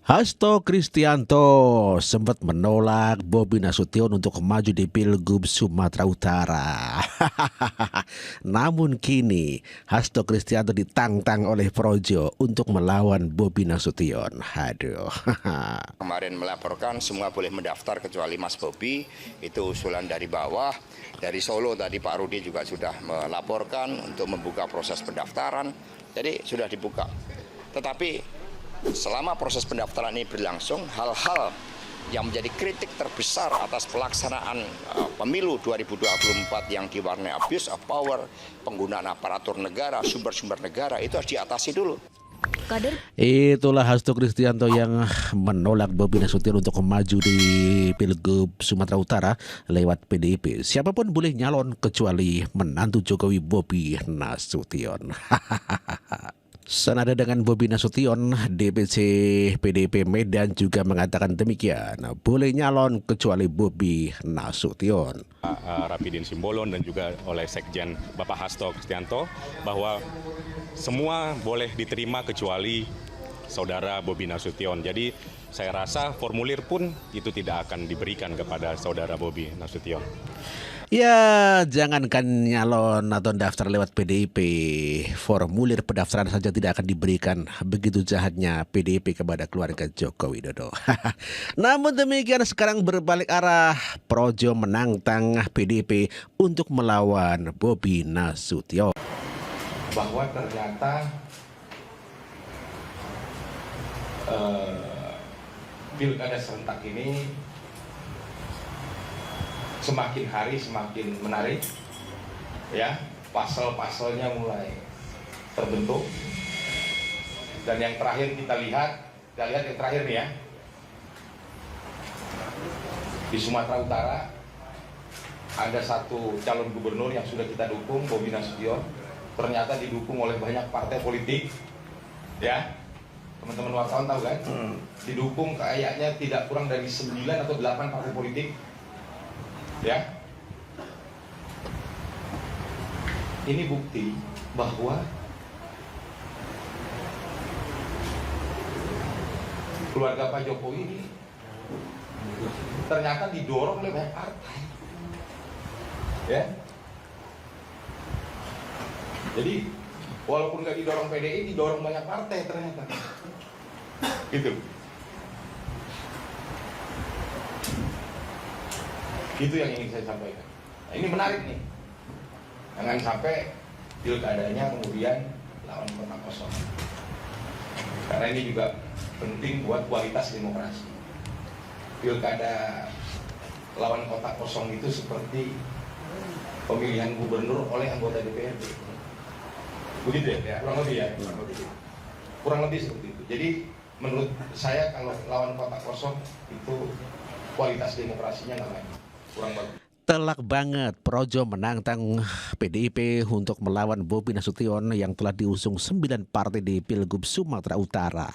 Hasto Kristianto sempat menolak Bobi Nasution untuk maju di Pilgub Sumatera Utara. Namun kini Hasto Kristianto ditantang oleh Projo untuk melawan Bobi Nasution. Aduh. Kemarin melaporkan semua boleh mendaftar kecuali Mas Bobi, itu usulan dari bawah. Dari Solo tadi Pak Rudi juga sudah melaporkan untuk membuka proses pendaftaran, jadi sudah dibuka. Tetapi selama proses pendaftaran ini berlangsung, hal-hal yang menjadi kritik terbesar atas pelaksanaan pemilu 2024 yang diwarnai abuse of power, penggunaan aparatur negara, sumber-sumber negara, itu harus diatasi dulu. Itulah Hasto Kristianto yang menolak Bobi Nasution untuk maju di Pilgub Sumatera Utara lewat PDIP. Siapapun boleh nyalon kecuali menantu Jokowi Bobi Nasution. Senada dengan Bobi Nasution, DPC PDIP Medan juga mengatakan demikian. Boleh nyalon kecuali Bobi Nasution. Rapidin Simbolon dan juga oleh Sekjen Bapak Hasto Kristianto bahwa semua boleh diterima kecuali saudara Bobi Nasution. Jadi saya rasa formulir pun itu tidak akan diberikan kepada saudara Bobi Nasution. Ya, jangankan nyalon atau daftar lewat PDIP, formulir pendaftaran saja tidak akan diberikan. Begitu jahatnya PDIP kepada keluarga Joko Widodo. Namun demikian sekarang berbalik arah, Projo menantang PDIP untuk melawan Bobi Nasution. Bahwa ternyata pilkada serentak ini semakin hari semakin menarik, ya, pasal-pasalnya mulai terbentuk, dan yang terakhir kita lihat yang terakhir nih ya, di Sumatera Utara ada satu calon gubernur yang sudah kita dukung, Bobi Nasution, ternyata didukung oleh banyak partai politik, ya, teman-teman wartawan tahu kan, didukung kayaknya tidak kurang dari 9 atau 8 partai politik. Ya, ini bukti bahwa keluarga Pak Jokowi ini ternyata didorong oleh banyak partai. Ya, jadi walaupun nggak didorong PDI, didorong banyak partai ternyata. Gitu. Itu yang ingin saya sampaikan. Nah, ini menarik nih. Jangan sampai pilkadanya kemudian lawan kota kosong. Karena ini juga penting buat kualitas demokrasi. Pilkada lawan kota kosong itu seperti pemilihan gubernur oleh anggota DPRD. Begitu ya? Kurang lebih ya? Kurang lebih seperti itu. Jadi menurut saya kalau lawan kota kosong itu kualitas demokrasinya nggak baik. Telak banget Projo menantang PDIP untuk melawan Bobi Nasution yang telah diusung 9 partai di Pilgub Sumatera Utara.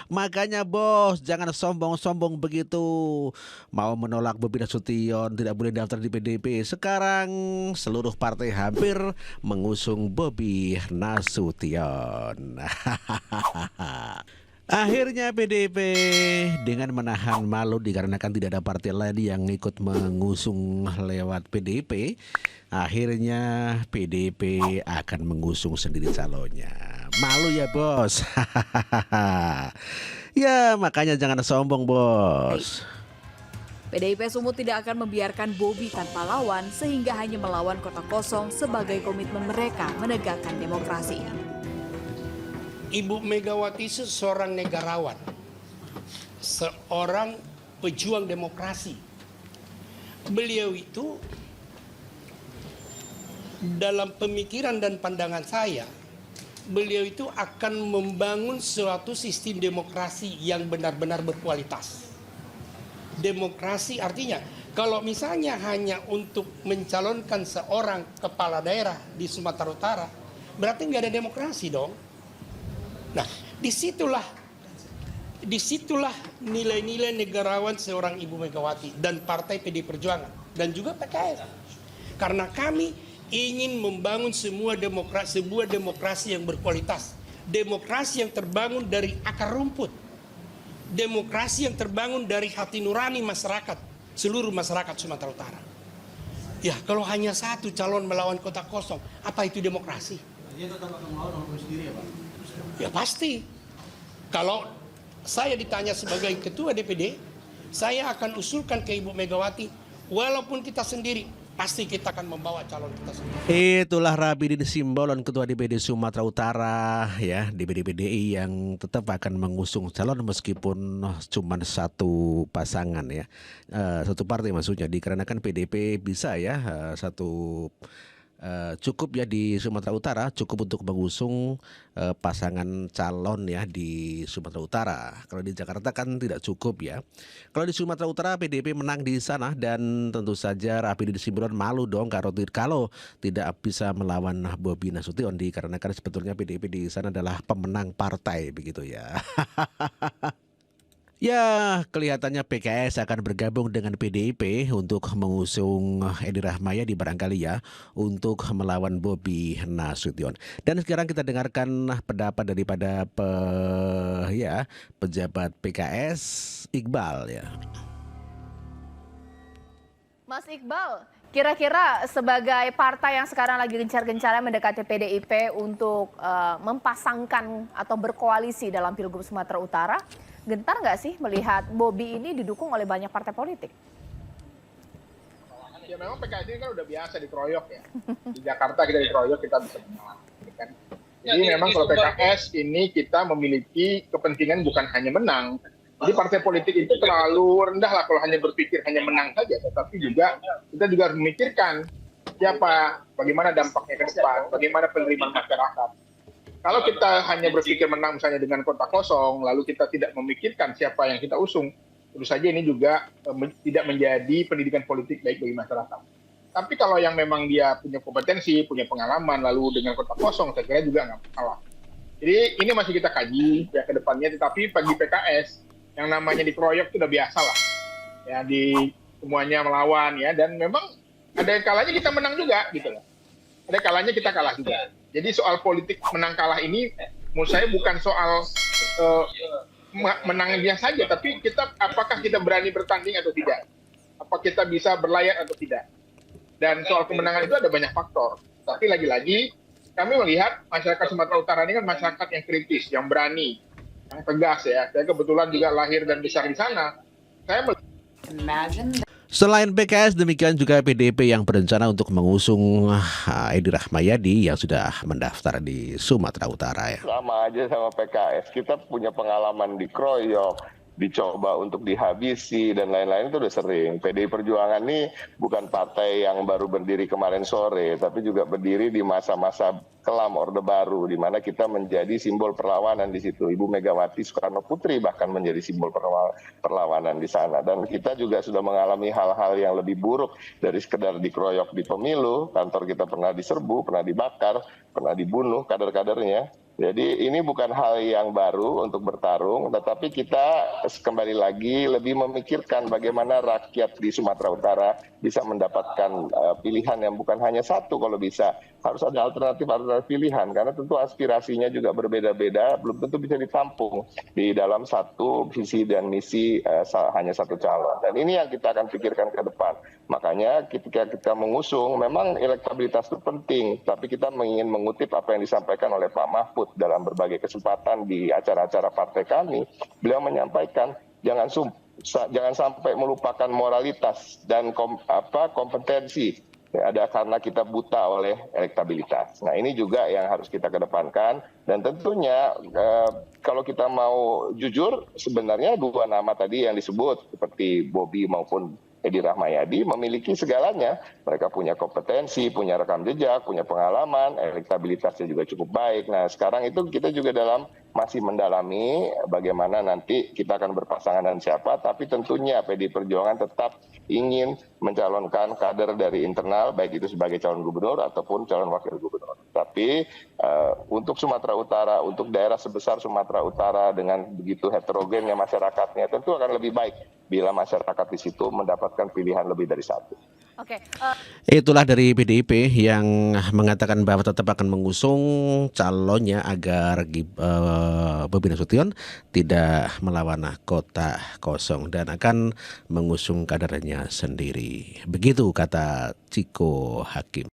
Makanya bos, jangan sombong-sombong begitu. Mau menolak Bobi Nasution, tidak boleh daftar di PDIP. Sekarang seluruh partai hampir mengusung Bobi Nasution. Akhirnya PDIP dengan menahan malu dikarenakan tidak ada partai lain yang ikut mengusung lewat PDIP. Akhirnya PDIP akan mengusung sendiri calonnya. Malu ya bos. Ya makanya jangan sombong bos. PDIP Sumut tidak akan membiarkan Bobi tanpa lawan sehingga hanya melawan kota kosong sebagai komitmen mereka menegakkan demokrasi. Ibu Megawati itu seorang negarawan, seorang pejuang demokrasi. Beliau itu dalam pemikiran dan pandangan saya, beliau itu akan membangun suatu sistem demokrasi yang benar-benar berkualitas. Demokrasi artinya, kalau misalnya hanya untuk mencalonkan seorang kepala daerah di Sumatera Utara, berarti nggak ada demokrasi dong. Nah, disitulah nilai-nilai negarawan seorang Ibu Megawati dan Partai PD Perjuangan dan juga PKS. Karena kami ingin membangun sebuah demokrasi yang berkualitas, demokrasi yang terbangun dari akar rumput, demokrasi yang terbangun dari hati nurani masyarakat, seluruh masyarakat Sumatera Utara. Ya, kalau hanya satu calon melawan kota kosong, apa itu demokrasi? Dia tetap akan melawan orang sendiri ya Pak? Ya pasti. Kalau saya ditanya sebagai ketua DPD, saya akan usulkan ke Ibu Megawati, walaupun kita sendiri, pasti kita akan membawa calon kita sendiri. Itulah Rabidin Simbolon, Ketua DPD Sumatera Utara ya, DPD PDI yang tetap akan mengusung calon meskipun cuma satu pasangan ya, satu partai maksudnya, dikarenakan PDP bisa ya satu cukup ya di Sumatera Utara, cukup untuk mengusung pasangan calon ya di Sumatera Utara. Kalau di Jakarta kan tidak cukup ya. Kalau di Sumatera Utara PDP menang di sana dan tentu saja Rapidin Simbolon malu dong kalau tidak bisa melawan Bobi Nasution, dikarenakan sebetulnya PDP di sana adalah pemenang partai begitu ya. Ya, kelihatannya PKS akan bergabung dengan PDIP untuk mengusung Edi Rahmayadi barangkali ya, untuk melawan Bobi Nasution. Dan sekarang kita dengarkan pendapat daripada pejabat PKS, Iqbal ya. Mas Iqbal, kira-kira sebagai partai yang sekarang lagi gencar-gencarnya mendekati PDIP untuk mempasangkan atau berkoalisi dalam Pilgub Sumatera Utara, gentar nggak sih melihat Bobi ini didukung oleh banyak partai politik? Ya memang PKS ini kan udah biasa dikeroyok ya. Di Jakarta kita dikeroyok, kita bisa menang. Kan? Jadi memang kalau PKS ini kita memiliki kepentingan bukan hanya menang. Jadi partai politik itu terlalu rendah lah kalau hanya berpikir hanya menang saja. Tetapi juga kita juga harus memikirkan siapa, bagaimana dampaknya ke depan, bagaimana penerimaan masyarakat. Kalau kita hanya berpikir menang misalnya dengan kota kosong, lalu kita tidak memikirkan siapa yang kita usung, tentu saja ini juga tidak menjadi pendidikan politik baik bagi masyarakat. Tapi kalau yang memang dia punya kompetensi, punya pengalaman, lalu dengan kota kosong, saya kira juga nggak masalah. Jadi ini masih kita kaji ya ke depannya, tetapi bagi PKS, yang namanya dikeroyok itu udah biasa lah. Ya, di semuanya melawan ya, dan memang ada kalanya kita menang juga gitu loh. Ada kalanya kita kalah juga. Jadi soal politik menang kalah ini menurut saya bukan soal menangnya saja, tapi apakah kita berani bertanding atau tidak, apa kita bisa berlayar atau tidak. Dan soal kemenangan itu ada banyak faktor. Tapi lagi-lagi kami melihat masyarakat Sumatera Utara ini kan masyarakat yang kritis, yang berani, yang tegas ya. Saya kebetulan juga lahir dan besar di sana. Saya Selain PKS, demikian juga PDIP yang berencana untuk mengusung Edi Rahmayadi yang sudah mendaftar di Sumatera Utara ya. Sama aja sama PKS, kita punya pengalaman dikeroyok, dicoba untuk dihabisi dan lain-lain itu udah sering. PDI Perjuangan ini bukan partai yang baru berdiri kemarin sore, tapi juga berdiri di masa-masa kelam Orde Baru, di mana kita menjadi simbol perlawanan di situ. Ibu Megawati Soekarno Putri bahkan menjadi simbol perlawanan di sana. Dan kita juga sudah mengalami hal-hal yang lebih buruk dari sekedar dikeroyok di pemilu. Kantor kita pernah diserbu, pernah dibakar, pernah dibunuh kader-kadernya. Jadi ini bukan hal yang baru untuk bertarung, tetapi kita kembali lagi lebih memikirkan bagaimana rakyat di Sumatera Utara bisa mendapatkan pilihan yang bukan hanya satu kalau bisa. Harus ada alternatif pilihan, karena tentu aspirasinya juga berbeda-beda, belum tentu bisa ditampung di dalam satu visi dan misi hanya satu calon. Dan ini yang kita akan pikirkan ke depan. Makanya ketika kita mengusung, memang elektabilitas itu penting, tapi kita ingin mengutip apa yang disampaikan oleh Pak Mahfud dalam berbagai kesempatan di acara-acara partai kami. Beliau menyampaikan jangan sampai melupakan moralitas dan kompetensi. Ada karena kita buta oleh elektabilitas. Nah ini juga yang harus kita kedepankan, dan tentunya kalau kita mau jujur, sebenarnya dua nama tadi yang disebut seperti Bobi maupun Edi Rahmayadi memiliki segalanya. Mereka punya kompetensi, punya rekam jejak, punya pengalaman, elektabilitasnya juga cukup baik. Nah sekarang itu kita juga masih mendalami bagaimana nanti kita akan berpasangan dengan siapa, tapi tentunya PDI Perjuangan tetap ingin mencalonkan kader dari internal, baik itu sebagai calon gubernur ataupun calon wakil gubernur. Tapi untuk Sumatera Utara, untuk daerah sebesar Sumatera Utara dengan begitu heterogennya masyarakatnya, tentu akan lebih baik bila masyarakat di situ mendapatkan pilihan lebih dari satu. Oke, Itulah dari PDIP yang mengatakan bahwa tetap akan mengusung calonnya agar Bobi Nasution tidak melawan kota kosong dan akan mengusung kadernya sendiri. Begitu kata Ciko Hakim.